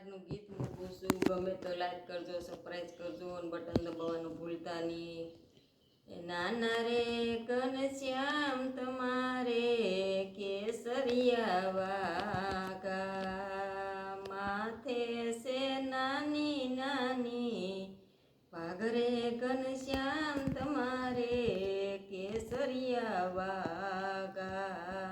આજનું ગીત મૂકું છું. ગમે તો લાઈક કરજો, સબસ્ક્રાઈબ કરજો અને બટન દબાવવાનું ભૂલતા નહીં. નાના રે ઘનશ્યામ તમારે કેસરિયા વાગા, માથે છે નાની નાની પાઘરે ઘનશ્યામ તમારે કેસરિયા વાગા.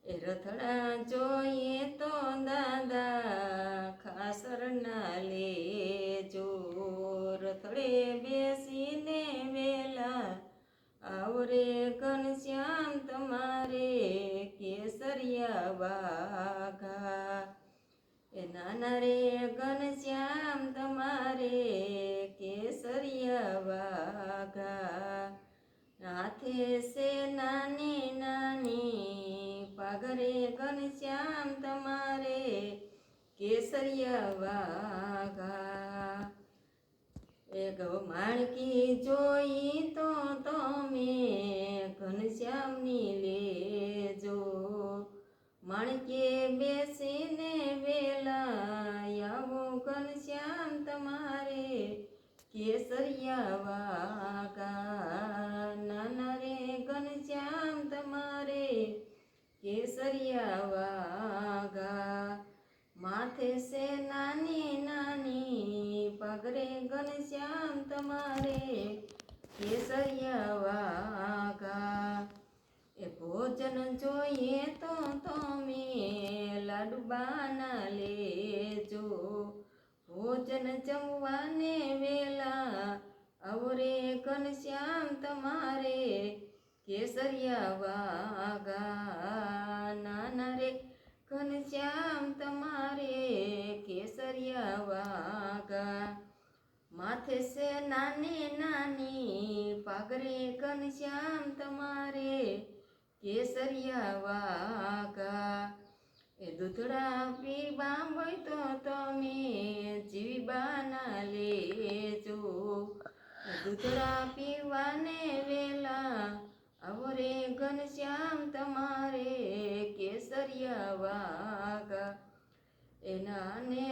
એ રથડા જોઈએ તો દાદા ખાસર ના લેજો, રથડે બેસીને વેલા આવરે ઘનશ્યામ તમારે કેસરિયા વાઘા. એ નાના રે ઘનશ્યામ તમારે કેસરિયા વાઘા, હાથે છે નાની નાની પાઘરે ઘનશ્યામ તમારે કેસરિયા વાઘા. એક માણકી જોઈ તો તમે ઘનશ્યામની લેજો, માણકે બેસીને વેલા આવો ઘનશ્યામ તમારે કેસરિયા વાઘા. નાના રે ઘનશ્યામ તમારે કેસરિયા વાઘા, માથે છે નાની નાની પાઘરે ઘનશ્યામ તમારે કેસરિયા વાઘા. એ ભોજન જોઈએ તો તમે લાડુબાના લેજો, ભોજન જમવાને વેલા આવરે ઘનશ્યામ તમારે કેસરિયા વાઘા. નાના રે ઘનશ્યામ તમારે કેસરિયા વાઘા, માથે છે નાની નાની પાઘરે ઘનશ્યામ તમારે કેસરિયા વાઘા. એ દૂધડા પીવા હોય તો તમે જીવાના લેજો, દૂધડા પીવાને વેલા આવરે ઘનશ્યામ તમારે કેસરિયા વાઘા. એનાને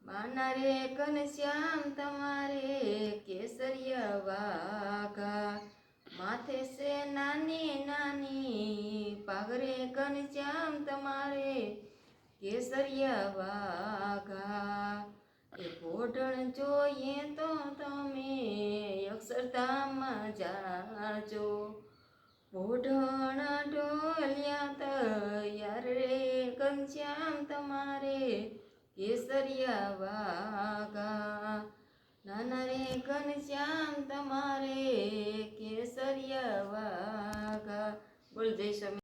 માના રે ઘનશ્યામ તમારે કેસરિયા વાઘા, માથે છે નાની નાની પાઘરે ઘનશ્યામ તમારે કેસરિયા વાઘા. એ પોઢણ જોઈએ તો તમે અક્ષરધામમાં જાજો, પોઢણ ઢોલિયા તૈયાર રે ઘનશ્યામ તમારે કેસરિયા વાઘા. નાના રે ઘનશ્યામ તમારે કેસરિયા વાઘા. બોલ જય સ્વામી.